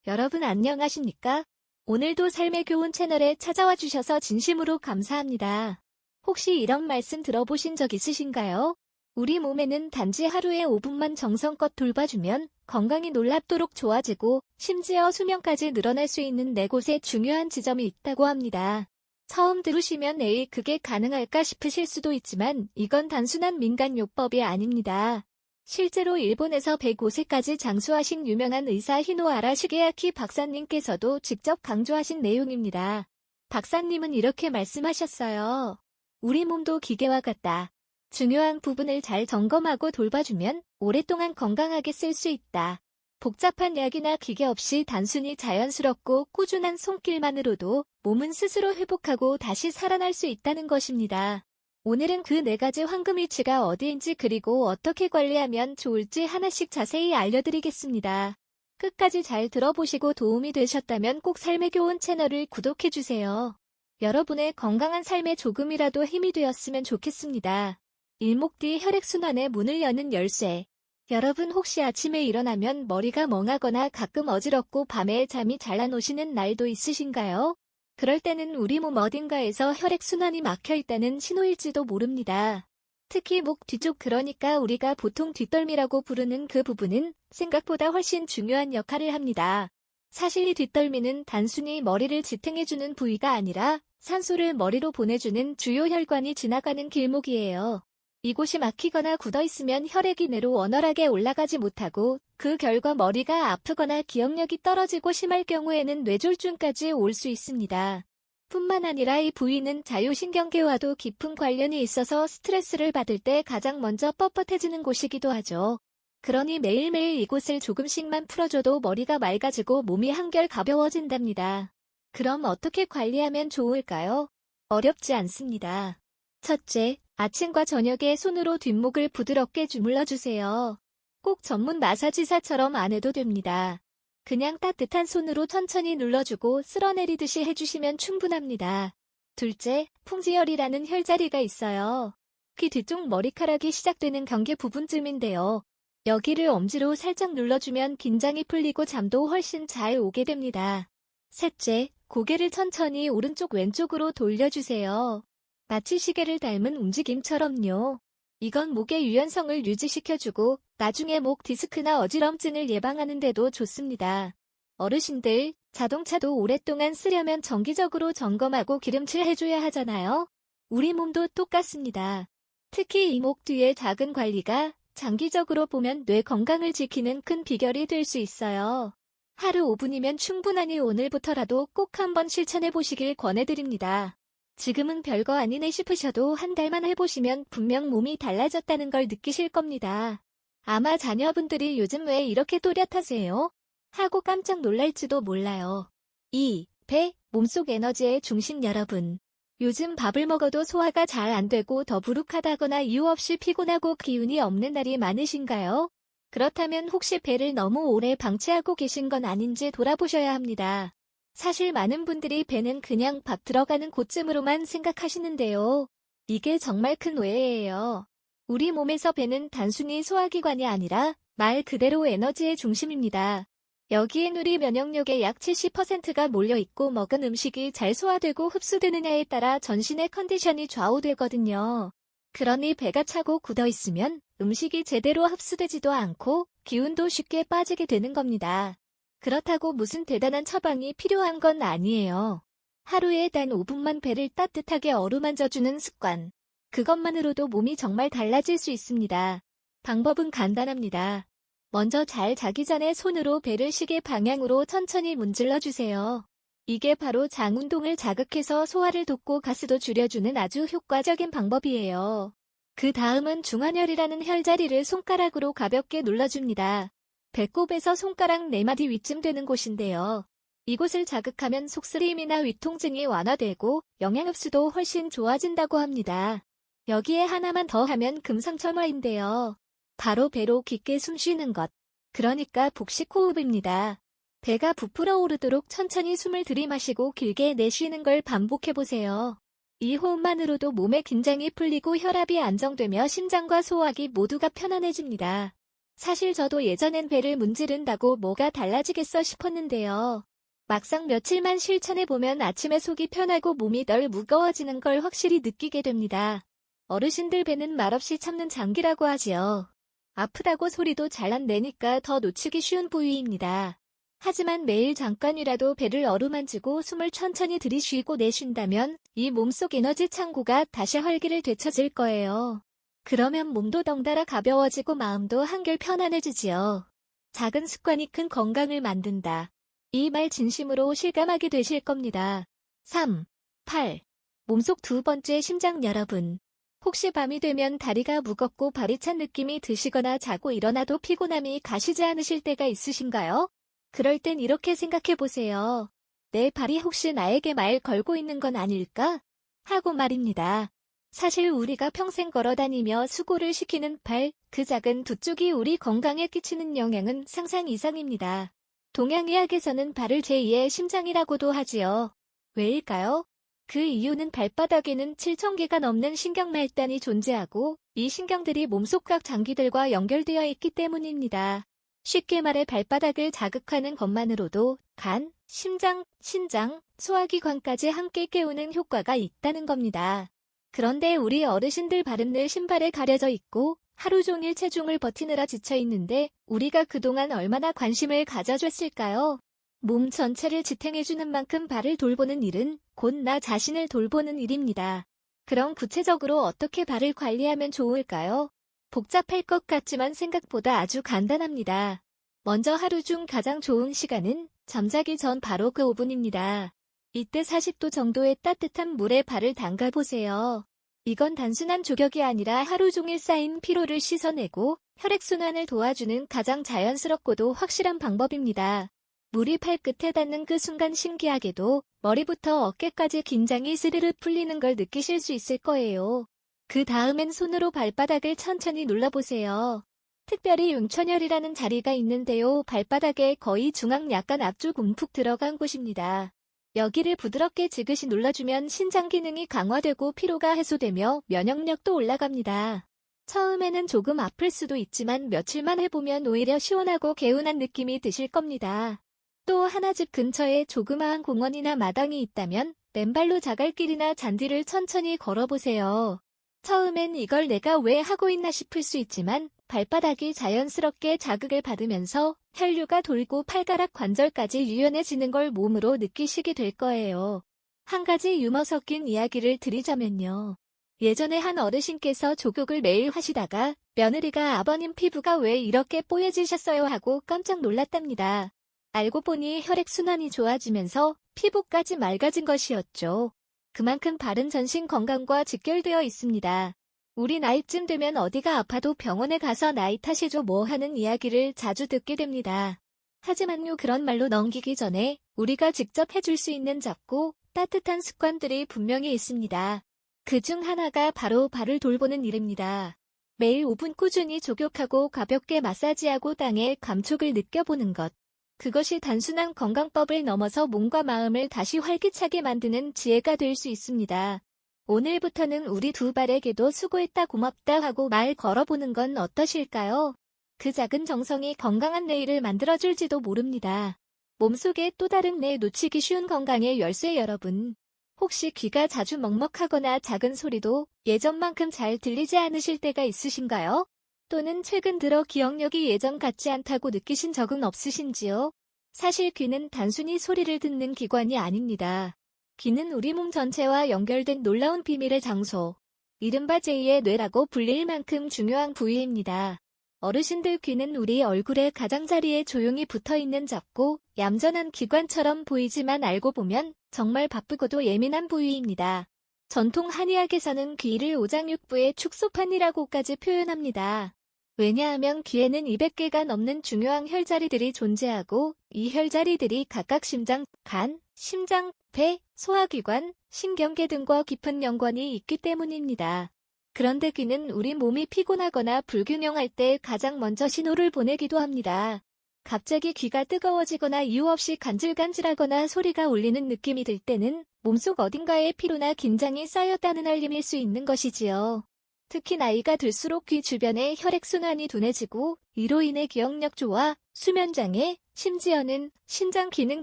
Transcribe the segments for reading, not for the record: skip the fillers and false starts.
여러분 안녕하십니까? 오늘도 삶의 교훈 채널에 찾아와 주셔서 진심으로 감사합니다. 혹시 이런 말씀 들어보신 적 있으신가요? 우리 몸에는 단지 하루에 5분만 정성껏 돌봐주면 건강이 놀랍도록 좋아지고 심지어 수명까지 늘어날 수 있는 4곳의 중요한 지점이 있다고 합니다. 처음 들으시면 에이 그게 가능할까 싶으실 수도 있지만 이건 단순한 민간요법이 아닙니다. 실제로 일본에서 105세까지 장수하신 유명한 의사 히노하라 시게야키 박사님께서도 직접 강조하신 내용입니다. 박사님은 이렇게 말씀하셨어요. 우리 몸도 기계와 같다. 중요한 부분을 잘 점검하고 돌봐주면 오랫동안 건강하게 쓸 수 있다. 복잡한 약이나 기계 없이 단순히 자연스럽고 꾸준한 손길만으로도 몸은 스스로 회복하고 다시 살아날 수 있다는 것입니다. 오늘은 그 4가지 황금 위치가 어디인지 그리고 어떻게 관리하면 좋을지 하나씩 자세히 알려드리겠습니다. 끝까지 잘 들어보시고 도움이 되셨다면 꼭 삶의 교훈 채널을 구독해주세요. 여러분의 건강한 삶에 조금이라도 힘이 되었으면 좋겠습니다. 일목뒤 혈액순환의 문을 여는 열쇠. 여러분 혹시 아침에 일어나면 머리가 멍하거나 가끔 어지럽고 밤에 잠이 잘 안 오시는 날도 있으신가요? 그럴 때는 우리 몸 어딘가에서 혈액순환이 막혀있다는 신호일지도 모릅니다. 특히 목 뒤쪽 그러니까 우리가 보통 뒷덜미라고 부르는 그 부분은 생각보다 훨씬 중요한 역할을 합니다. 사실 이 뒷덜미는 단순히 머리를 지탱해주는 부위가 아니라 산소를 머리로 보내주는 주요 혈관이 지나가는 길목이에요. 이곳이 막히거나 굳어있으면 혈액이 뇌로 원활하게 올라가지 못하고 그 결과 머리가 아프거나 기억력이 떨어지고 심할 경우에는 뇌졸중까지 올 수 있습니다. 뿐만 아니라 이 부위는 자율신경계와도 깊은 관련이 있어서 스트레스를 받을 때 가장 먼저 뻣뻣해지는 곳이기도 하죠. 그러니 매일매일 이곳을 조금씩만 풀어줘도 머리가 맑아지고 몸이 한결 가벼워진답니다. 그럼 어떻게 관리하면 좋을까요? 어렵지 않습니다. 첫째, 아침과 저녁에 손으로 뒷목을 부드럽게 주물러주세요. 꼭 전문 마사지사처럼 안 해도 됩니다. 그냥 따뜻한 손으로 천천히 눌러주고 쓸어내리듯이 해주시면 충분합니다. 둘째, 풍지혈이라는 혈자리가 있어요. 귀 뒤쪽 머리카락이 시작되는 경계 부분쯤인데요. 여기를 엄지로 살짝 눌러주면 긴장이 풀리고 잠도 훨씬 잘 오게 됩니다. 셋째, 고개를 천천히 오른쪽 왼쪽으로 돌려주세요. 마치 시계를 닮은 움직임처럼요. 이건 목의 유연성을 유지시켜주고 나중에 목 디스크나 어지럼증을 예방하는 데도 좋습니다. 어르신들, 자동차도 오랫동안 쓰려면 정기적으로 점검하고 기름칠 해줘야 하잖아요. 우리 몸도 똑같습니다. 특히 이 목 뒤의 작은 관리가 장기적으로 보면 뇌 건강을 지키는 큰 비결이 될 수 있어요. 하루 5분이면 충분하니 오늘부터라도 꼭 한번 실천해 보시길 권해드립니다. 지금은 별거 아니네 싶으셔도 한 달만 해보시면 분명 몸이 달라졌다는 걸 느끼실 겁니다. 아마 자녀분들이 요즘 왜 이렇게 또렷하세요? 하고 깜짝 놀랄지도 몰라요. 2. 배, 몸속 에너지의 중심 여러분. 요즘 밥을 먹어도 소화가 잘 안 되고 더부룩하다거나 이유 없이 피곤하고 기운이 없는 날이 많으신가요? 그렇다면 혹시 배를 너무 오래 방치하고 계신 건 아닌지 돌아보셔야 합니다. 사실 많은 분들이 배는 그냥 밥 들어가는 곳쯤으로만 생각하시는데요. 이게 정말 큰 오해예요. 우리 몸에서 배는 단순히 소화기관이 아니라 말 그대로 에너지의 중심입니다. 여기엔 우리 면역력의 약 70%가 몰려있고 먹은 음식이 잘 소화되고 흡수되느냐에 따라 전신의 컨디션이 좌우되거든요. 그러니 배가 차고 굳어있으면 음식이 제대로 흡수되지도 않고 기운도 쉽게 빠지게 되는 겁니다. 그렇다고 무슨 대단한 처방이 필요한 건 아니에요. 하루에 단 5분만 배를 따뜻하게 어루만져주는 습관. 그것만으로도 몸이 정말 달라질 수 있습니다. 방법은 간단합니다. 먼저 잘 자기 전에 손으로 배를 시계 방향으로 천천히 문질러주세요. 이게 바로 장 운동을 자극해서 소화를 돕고 가스도 줄여주는 아주 효과적인 방법이에요. 그 다음은 중환혈이라는 혈자리를 손가락으로 가볍게 눌러줍니다. 배꼽에서 손가락 4마디 위쯤 되는 곳인데요. 이곳을 자극하면 속쓰림이나 위통증이 완화되고 영양 흡수도 훨씬 좋아진다고 합니다. 여기에 하나만 더 하면 금상첨화인데요. 바로 배로 깊게 숨 쉬는 것. 그러니까 복식 호흡입니다. 배가 부풀어 오르도록 천천히 숨을 들이마시고 길게 내쉬는 걸 반복해보세요. 이 호흡만으로도 몸의 긴장이 풀리고 혈압이 안정되며 심장과 소화기 모두가 편안해집니다. 사실 저도 예전엔 배를 문지른다고 뭐가 달라지겠어 싶었는데요. 막상 며칠만 실천해보면 아침에 속이 편하고 몸이 덜 무거워지는 걸 확실히 느끼게 됩니다. 어르신들 배는 말없이 참는 장기라고 하지요. 아프다고 소리도 잘 안 내니까 더 놓치기 쉬운 부위입니다. 하지만 매일 잠깐이라도 배를 어루만지고 숨을 천천히 들이쉬고 내쉰다면 이 몸속 에너지 창구가 다시 활기를 되찾을 거예요. 그러면 몸도 덩달아 가벼워지고 마음도 한결 편안해지지요. 작은 습관이 큰 건강을 만든다. 이 말 진심으로 실감하게 되실 겁니다. 3. 8. 몸속 두 번째 심장. 여러분, 혹시 밤이 되면 다리가 무겁고 발이 찬 느낌이 드시거나 자고 일어나도 피곤함이 가시지 않으실 때가 있으신가요? 그럴 땐 이렇게 생각해 보세요. 내 발이 혹시 나에게 말 걸고 있는 건 아닐까? 하고 말입니다. 사실 우리가 평생 걸어다니며 수고를 시키는 발, 그 작은 두 쪽이 우리 건강에 끼치는 영향은 상상 이상입니다. 동양의학에서는 발을 제2의 심장이라고도 하지요. 왜일까요? 그 이유는 발바닥에는 7,000개가 넘는 신경말단이 존재하고 이 신경들이 몸속 각 장기들과 연결되어 있기 때문입니다. 쉽게 말해 발바닥을 자극하는 것만으로도 간, 심장, 신장, 소화기관까지 함께 깨우는 효과가 있다는 겁니다. 그런데 우리 어르신들 발은 늘 신발에 가려져 있고 하루 종일 체중을 버티느라 지쳐 있는데 우리가 그동안 얼마나 관심을 가져줬을까요? 몸 전체를 지탱해주는 만큼 발을 돌보는 일은 곧 나 자신을 돌보는 일입니다. 그럼 구체적으로 어떻게 발을 관리하면 좋을까요? 복잡할 것 같지만 생각보다 아주 간단합니다. 먼저 하루 중 가장 좋은 시간은 잠자기 전 바로 그 5분입니다. 이때 40도 정도의 따뜻한 물에 발을 담가보세요. 이건 단순한 조격이 아니라 하루 종일 쌓인 피로를 씻어내고 혈액순환을 도와주는 가장 자연스럽고도 확실한 방법입니다. 물이 팔끝에 닿는 그 순간 신기하게도 머리부터 어깨까지 긴장이 스르르 풀리는 걸 느끼실 수 있을 거예요. 그 다음엔 손으로 발바닥을 천천히 눌러보세요. 특별히 융천혈이라는 자리가 있는데요. 발바닥에 거의 중앙 약간 앞쪽 움푹 들어간 곳입니다. 여기를 부드럽게 지그시 눌러주면 신장 기능이 강화되고 피로가 해소되며 면역력도 올라갑니다. 처음에는 조금 아플 수도 있지만 며칠만 해보면 오히려 시원하고 개운한 느낌이 드실 겁니다. 또 하나 집 근처에 조그마한 공원이나 마당이 있다면 맨발로 자갈길이나 잔디를 천천히 걸어보세요. 처음엔 이걸 내가 왜 하고 있나 싶을 수 있지만 발바닥이 자연스럽게 자극을 받으면서 혈류가 돌고 팔가락 관절까지 유연해지는 걸 몸으로 느끼시게 될 거예요. 한 가지 유머 섞인 이야기를 드리자면요. 예전에 한 어르신께서 조격을 매일 하시다가 며느리가 아버님 피부가 왜 이렇게 뽀얘지셨어요 하고 깜짝 놀랐답니다. 알고 보니 혈액순환이 좋아지면서 피부까지 맑아진 것이었죠. 그만큼 발은 전신 건강과 직결되어 있습니다. 우리 나이쯤 되면 어디가 아파도 병원에 가서 나이 탓이죠 뭐 하는 이야기를 자주 듣게 됩니다. 하지만요, 그런 말로 넘기기 전에 우리가 직접 해줄 수 있는 작고 따뜻한 습관들이 분명히 있습니다. 그중 하나가 바로 발을 돌보는 일입니다. 매일 5분 꾸준히 조격하고 가볍게 마사지하고 땅의 감촉을 느껴보는 것. 그것이 단순한 건강법을 넘어서 몸과 마음을 다시 활기차게 만드는 지혜가 될 수 있습니다. 오늘부터는 우리 두 발에게도 수고했다 고맙다 하고 말 걸어보는 건 어떠실까요? 그 작은 정성이 건강한 내일을 만들어줄지도 모릅니다. 몸속에 또 다른 내 놓치기 쉬운 건강의 열쇠. 여러분, 혹시 귀가 자주 먹먹하거나 작은 소리도 예전만큼 잘 들리지 않으실 때가 있으신가요? 또는 최근 들어 기억력이 예전 같지 않다고 느끼신 적은 없으신지요? 사실 귀는 단순히 소리를 듣는 기관이 아닙니다. 귀는 우리 몸 전체와 연결된 놀라운 비밀의 장소, 이른바 제2의 뇌라고 불릴 만큼 중요한 부위입니다. 어르신들 귀는 우리 얼굴의 가장자리에 조용히 붙어있는 작고 얌전한 기관처럼 보이지만 알고 보면 정말 바쁘고도 예민한 부위입니다. 전통 한의학에서는 귀를 오장육부의 축소판이라고까지 표현합니다. 왜냐하면 귀에는 200개가 넘는 중요한 혈자리들이 존재하고 이 혈자리들이 각각 심장, 간, 심장, 배, 소화기관, 신경계 등과 깊은 연관이 있기 때문입니다. 그런데 귀는 우리 몸이 피곤하거나 불균형할 때 가장 먼저 신호를 보내기도 합니다. 갑자기 귀가 뜨거워지거나 이유 없이 간질간질하거나 소리가 울리는 느낌이 들 때는 몸속 어딘가에 피로나 긴장이 쌓였다는 알림일 수 있는 것이지요. 특히 나이가 들수록 귀 주변의 혈액순환이 둔해지고 이로 인해 기억력 저하, 수면장애, 심지어는 신장 기능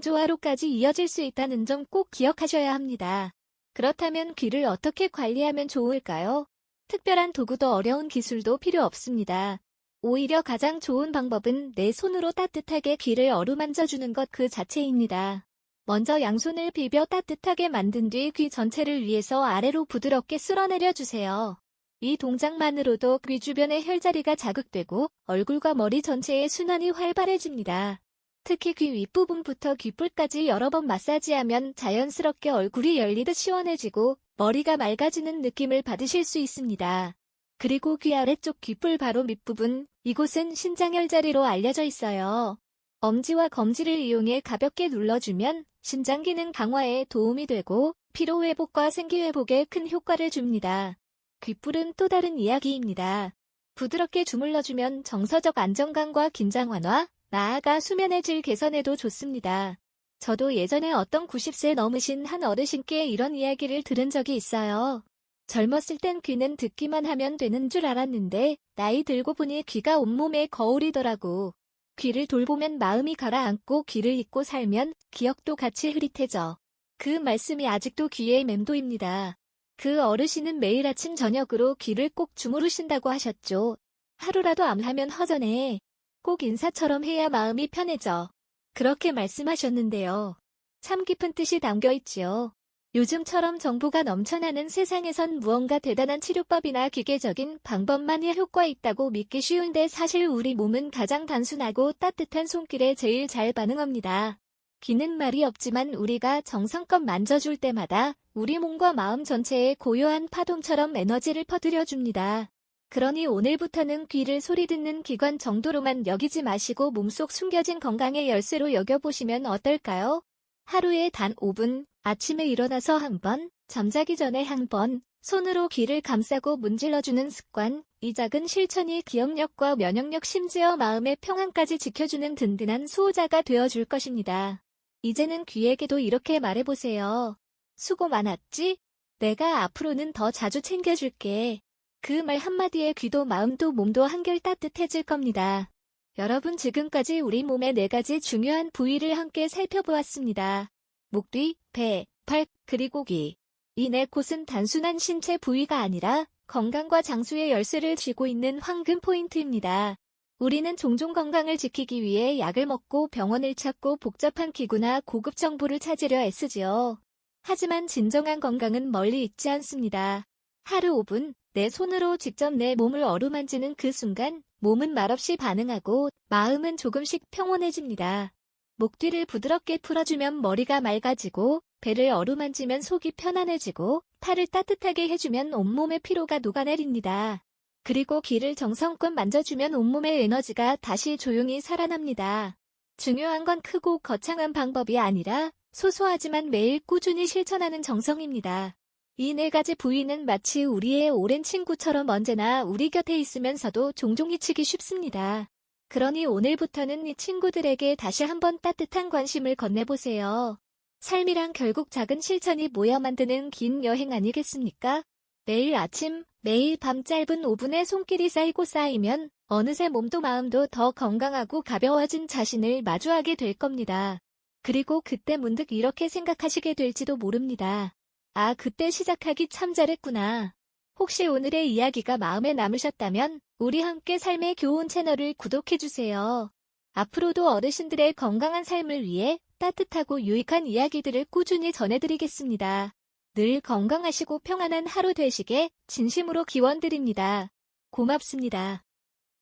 저하로까지 이어질 수 있다는 점 꼭 기억하셔야 합니다. 그렇다면 귀를 어떻게 관리하면 좋을까요? 특별한 도구도 어려운 기술도 필요 없습니다. 오히려 가장 좋은 방법은 내 손으로 따뜻하게 귀를 어루만져주는 것 그 자체입니다. 먼저 양손을 비벼 따뜻하게 만든 뒤 귀 전체를 위에서 아래로 부드럽게 쓸어내려주세요. 이 동작만으로도 귀 주변의 혈자리가 자극되고 얼굴과 머리 전체의 순환이 활발해집니다. 특히 귀 윗부분부터 귓볼까지 여러 번 마사지하면 자연스럽게 얼굴이 열리듯 시원해지고 머리가 맑아지는 느낌을 받으실 수 있습니다. 그리고 귀 아래쪽 귓볼 바로 밑부분, 이곳은 신장혈자리로 알려져 있어요. 엄지와 검지를 이용해 가볍게 눌러주면 신장 기능 강화에 도움이 되고 피로회복과 생기회복에 큰 효과를 줍니다. 귓불은 또 다른 이야기입니다. 부드럽게 주물러주면 정서적 안정감과 긴장 완화, 나아가 수면의 질 개선에도 좋습니다. 저도 예전에 어떤 90세 넘으신 한 어르신께 이런 이야기를 들은 적이 있어요. 젊었을 땐 귀는 듣기만 하면 되는 줄 알았는데 나이 들고 보니 귀가 온몸에 거울이더라고. 귀를 돌보면 마음이 가라앉고 귀를 잊고 살면 기억도 같이 흐릿해져. 그 말씀이 아직도 귀에 맴도입니다. 그 어르신은 매일 아침 저녁으로 귀를 꼭 주무르신다고 하셨죠. 하루라도 안 하면 허전해. 꼭 인사처럼 해야 마음이 편해져. 그렇게 말씀하셨는데요. 참 깊은 뜻이 담겨 있지요. 요즘처럼 정보가 넘쳐나는 세상에선 무언가 대단한 치료법이나 기계적인 방법만이 효과 있다고 믿기 쉬운데 사실 우리 몸은 가장 단순하고 따뜻한 손길에 제일 잘 반응합니다. 귀는 말이 없지만 우리가 정성껏 만져줄 때마다 우리 몸과 마음 전체에 고요한 파동처럼 에너지를 퍼뜨려줍니다. 그러니 오늘부터는 귀를 소리 듣는 기관 정도로만 여기지 마시고 몸속 숨겨진 건강의 열쇠로 여겨보시면 어떨까요? 하루에 단 5분, 아침에 일어나서 한 번, 잠자기 전에 한 번, 손으로 귀를 감싸고 문질러주는 습관, 이 작은 실천이 기억력과 면역력 심지어 마음의 평안까지 지켜주는 든든한 수호자가 되어줄 것입니다. 이제는 귀에게도 이렇게 말해보세요. 수고 많았지? 내가 앞으로는 더 자주 챙겨줄게. 그 말 한마디에 귀도 마음도 몸도 한결 따뜻해질 겁니다. 여러분 지금까지 우리 몸의 4가지 중요한 부위를 함께 살펴보았습니다. 목 뒤, 배, 팔, 그리고 귀. 이 4곳은 단순한 신체 부위가 아니라 건강과 장수의 열쇠를 쥐고 있는 황금 포인트입니다. 우리는 종종 건강을 지키기 위해 약을 먹고 병원을 찾고 복잡한 기구나 고급 정보를 찾으려 애쓰지요. 하지만 진정한 건강은 멀리 있지 않습니다. 하루 5분, 내 손으로 직접 내 몸을 어루만지는 그 순간 몸은 말없이 반응하고 마음은 조금씩 평온해집니다. 목 뒤를 부드럽게 풀어주면 머리가 맑아지고 배를 어루만지면 속이 편안해지고 팔을 따뜻하게 해주면 온몸의 피로가 녹아내립니다. 그리고 귀를 정성껏 만져주면 온몸의 에너지가 다시 조용히 살아납니다. 중요한 건 크고 거창한 방법이 아니라 소소하지만 매일 꾸준히 실천하는 정성입니다. 이 4가지 부위는 마치 우리의 오랜 친구처럼 언제나 우리 곁에 있으면서도 종종 잊히기 쉽습니다. 그러니 오늘부터는 이 친구들에게 다시 한번 따뜻한 관심을 건네보세요. 삶이란 결국 작은 실천이 모여 만드는 긴 여행 아니겠습니까? 매일 아침, 매일 밤 짧은 5분의 손길이 쌓이고 쌓이면 어느새 몸도 마음도 더 건강하고 가벼워진 자신을 마주하게 될 겁니다. 그리고 그때 문득 이렇게 생각하시게 될지도 모릅니다. 아, 그때 시작하기 참 잘했구나. 혹시 오늘의 이야기가 마음에 남으셨다면 우리 함께 삶의 교훈 채널을 구독해주세요. 앞으로도 어르신들의 건강한 삶을 위해 따뜻하고 유익한 이야기들을 꾸준히 전해드리겠습니다. 늘 건강하시고 평안한 하루 되시게 진심으로 기원드립니다. 고맙습니다.